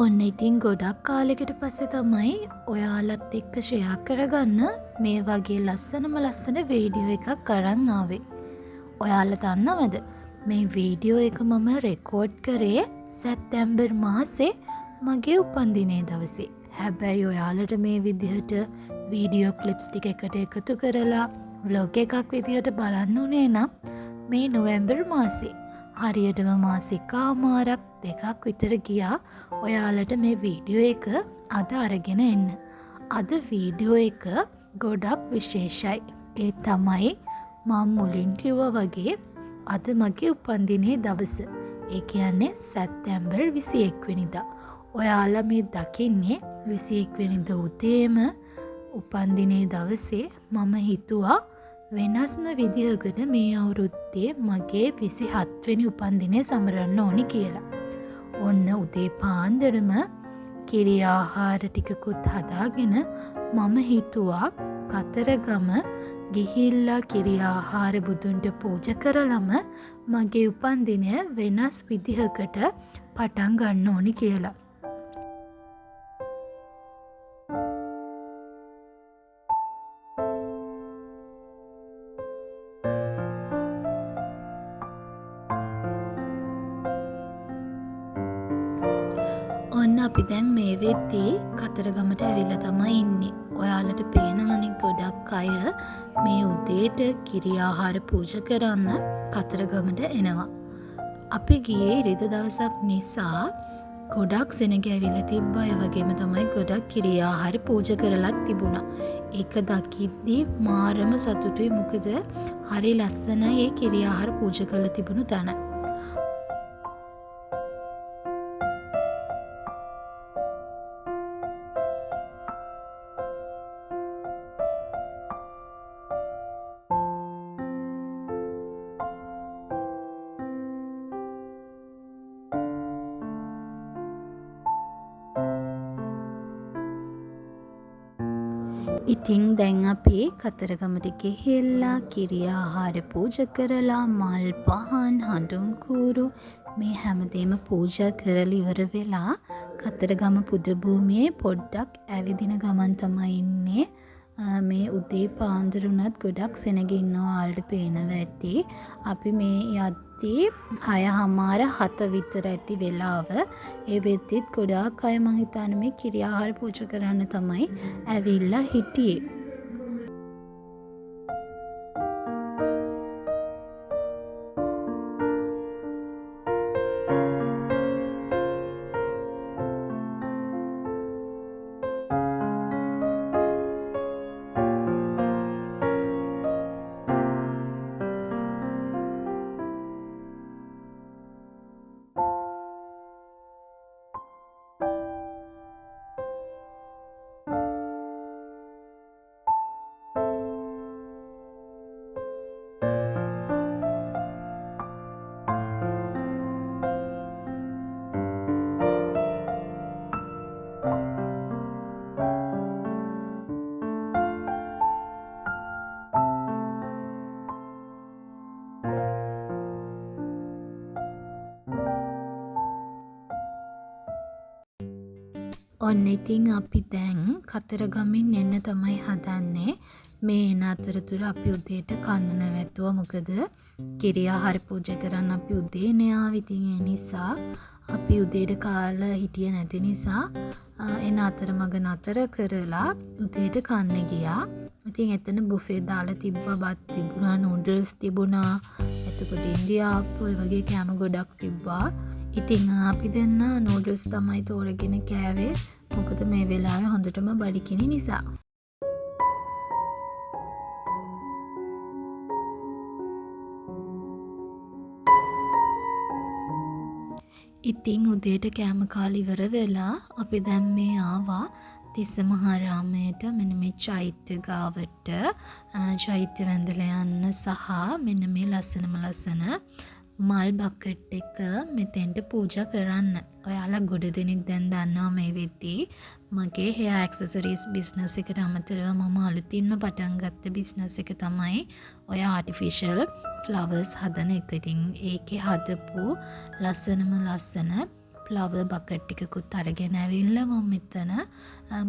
ඔන්න ඉතින් ගොඩක් කාලෙකට පස්සේ තමයි ඔයාලත් එක්ක ෂෙයා කරගන්න මේ වගේ ලස්සන වීඩියෝ එකක් අරන් ආවේ. ඔයාලා දන්නවද මේ වීඩියෝ එක මම රෙකෝඩ් කරේ සැප්තැම්බර් මාසේ මගේ උපන්දිනේ දවසේ. හැබැයි ඔයාලට මේ විදිහට වීඩියෝ ක්ලිප්ස් ටික එකට එකතු කරලා ව්ලොග් එකක් විදිහට බලන්න උනේ නම් මේ නොවැම්බර් මාසේ. හරියටම මාසිකාමාරක් දෙකක් විතර ගියා ඔයාලට මේ වීඩියෝ එක අද අරගෙන එන්න. අද වීඩියෝ එක ගොඩක් විශේෂයි. ඒ තමයි මම මුලින් කිව්වා වගේ අද මගේ උපන්දිනේ දවස. ඒ කියන්නේ සැප්තැම්බර් 21 වෙනිදා. ඔයාලා මේ දකින්නේ 21 වෙනිදා උදේම උපන්දිනේ දවසේ මම හිතුවා වෙනස්ම විදිහකට මේ අවුරුද්දේ මගේ 27 වෙනි උපන්දිනේ සමරන්න ඕනි කියලා. ඔන්න උදේ පාන්දරම කිරි ආහාර ටිකකුත් හදාගෙන මම හිතුවා කතරගම ගිහිල්ලා කිරි ආහාර බුදුන්ට පූජා කරලම මගේ උපන්දිනය වෙනස් විදිහකට පටන් ගන්න ඕනි කියලා. ඔන්න අපි දැන් මේ වෙද්දී කතරගමට ඇවිල්ලා තමයි ඉන්නේ. ඔයාලට පේනවනේ ගොඩක් අය මේ උදේට කිරි ආහාර පූජා කරන්න කතරගමට එනවා. අපි ගියේ ඉරිදා දවසක් නිසා ගොඩක් සෙනග ඇවිල්ලා තිබ්බා. ඒ වගේම තමයි ගොඩක් කිරි ආහාර පූජා කරලත් තිබුණා. ඒක දකිද්දී මාරම සතුටුයි. මොකද හරි ලස්සනයි ඒ කිරි ආහාර පූජා කරලා තිබුණු තැන. ඉතින් දැන් අපි කතරගමට ගිහිල්ලා කිරි ආහාර පූජා කරලා මල් පහන් හඳුන් කූරු මේ හැමදේම පූජා කරලා ඉවර වෙලා කතරගම පුද භූමියේ පොඩ්ඩක් ඇවිදින ගමන් තමයි ඉන්නේ. මේ උදේ පාන්දර උනත් ගොඩක් සෙනග ඉන්නවා. ආල්ට පේනවා ඇති. අපි මේ යද්දී 6:07 විතර ඇති වෙලාව. ඒ වෙද්දිත් ගොඩාක් අය මං හිතන්නේ මේ කිරි ආහාර පූජා කරන්න තමයි ඇවිල්ලා හිටියේ. ඔන්න ඉතින් අපි දැන් කතරගමින් එන්න තමයි හදන්නේ. මේ එන අතරතුර අපි උදේට කන්න නැවැත්තුවා. මොකද කිරි ආහාර පූජා කරන්න අපි උදේ නේ ඉතින් ඒ නිසා අපි උදේට කාලා හිටියේ නැති නිසා එන අතරමඟ නතර කරලා උදේට කන්න ගියා. ඉතින් එතන බුෆේ දාලා තිබ්බා. බත් තිබුණා, නූඩල්ස් තිබුණා, එතකොට ඉන්දියාප්පු ඒ වගේ කෑම ගොඩක් තිබ්බා. ඉතින් අපි දෙන්න නූඩල්ස් තමයි තෝරගෙන කෑවේ. මොකද මේ වෙලාවේ හොඳටම බඩගිනි නිසා. ඉතින් උදේට කෑම කාලා ඉවර වෙලා අපි දැන් මේ ආවා තිස්ස මහාරාමයට. මෙන්න මේ චෛත්‍ය ගාවට චෛත්‍ය වැඳලා යන්න සහ මෙන්න මේ ලස්සන මල් බකට් එක මෙතෙන්ට පූජා කරන්න. ඔයාලා ගොඩ දෙනෙක් දැන් දන්නවා මේ වෙද්දී මගේ hair accessories business එකට අමතරව මම අලුතින්ම පටන් ගත්ත business එක තමයි ඔය artificial flowers හදන එක. ඉතින් ඒකේ හදපු ලස්සන ෆ්ලවර් බකට් ටිකකුත් අරගෙන ඇවිල්ලා මම මෙතන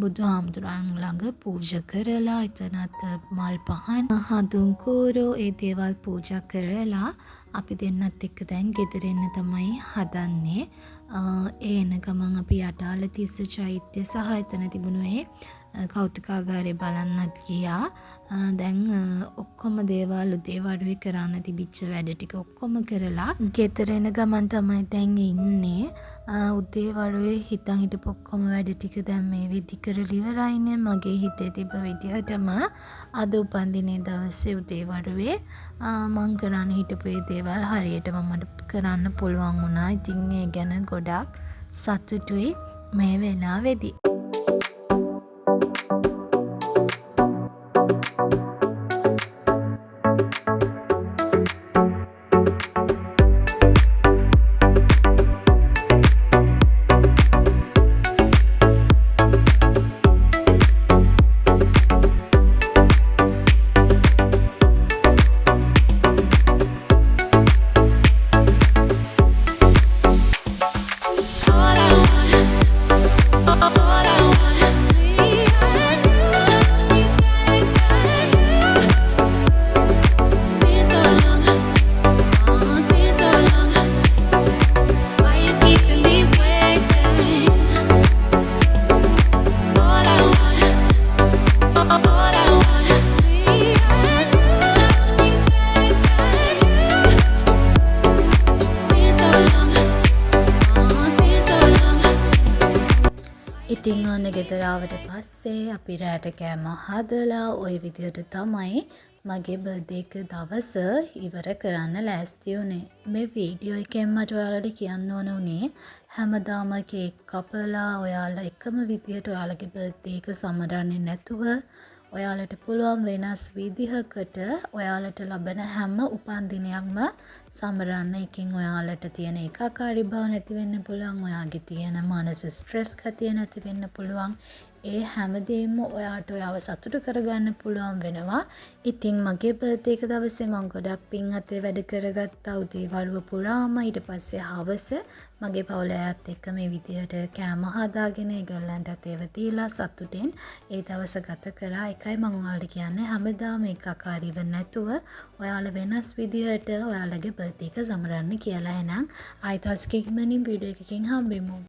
බුදුහාමුදුරන් ළඟ පූජා කරලා එතනත් මල් පහන් හඳුන් කෝරෝ ඒ දේවල් පූජා කරලා අපි දෙන්නත් එක්ක දැන් ගෙදර එන්න තමයි හදන්නේ. ඒ එන ගමන් අපි යටාල තිස්ස චෛත්‍ය සහ එතන තිබුණු කෞතුකාගාරය බලන්නත් ගියා. දැන් ඔක්කොම දේවල් උදේ වරුවේ කරන්න තිබිච්ච වැඩ ටික ඔක්කොම කරලා ගෙදර එන ගමන් තමයි දැන් ඉන්නේ. උදේ වරුවේ හිතන් හිටපු ඔක්කොම වැඩ ටික දැන් මේ විදි කරලා ඉවරයිනේ. මගේ හිතේ තිබ්බ විදිහටම අද උපන්දිනේ දවසේ උදේ වරුවේ මං කරන්න හිටපු ඒ දේවල් හරියටම මට කරන්න පුළුවන් වුණා. ඉතින් ඒ ගැන ගොඩක් සතුටුයි මේ වෙලාවේදී. ඉතින් අන්න ගෙදර ආවට පස්සේ අපි රැට කෑම හදලා ওই විදිහට තමයි මගේ බර්ත්ඩේ එක දවස ඉවර කරන්න ලෑස්ති වුණේ. මේ වීඩියෝ එකෙන් මට ඔයාලට කියන්න ඕන උනේ හැමදාම කේක් කපලා ඔයාලා එකම විදිහට ඔයාලගේ බර්ත්ඩේ එක සමරන්නේ නැතුව ඔයාලට පුළුවන් වෙනස් විදිහකට ඔයාලට ලබන හැම උපන්දිනයක්ම සමරන්න. එකකින් ඔයාලට තියෙන ඒකාකාරී බව නැති වෙන්න පුළුවන්. ඔයාගේ තියෙන මානසික ස්ට්‍රෙස් ගතිය නැති වෙන්න පුළුවන්. ඒ හැමදේම ඔයාට ඔයාව සතුටු කරගන්න පුළුවන් වෙනවා. ඉතින් මගේ බර්ත්ඩේ එක දවසේ මම ගොඩක් පින් අතේ වැඩ කරගත්තා. උදේ වරුව පුරාම ඊට පස්සේ හවස මගේ පවුල අයත් එක්ක මේ විදිහට කෑම හදාගෙන ඒගොල්ලන්ටත් ඒව දීලා සතුටින් ඒ දවස ගත කරා. එකයි මම ඔයාලට කියන්නේ හැමදාම ඒකාකාරීව නැතුව ඔයාලා වෙනස් විදිහට ඔයාලගේ බර්ත්ඩේ එක සමරන්න කියලා. එහෙනම් ආයෙත් වීඩියෝ එකකින් හම්බෙමු.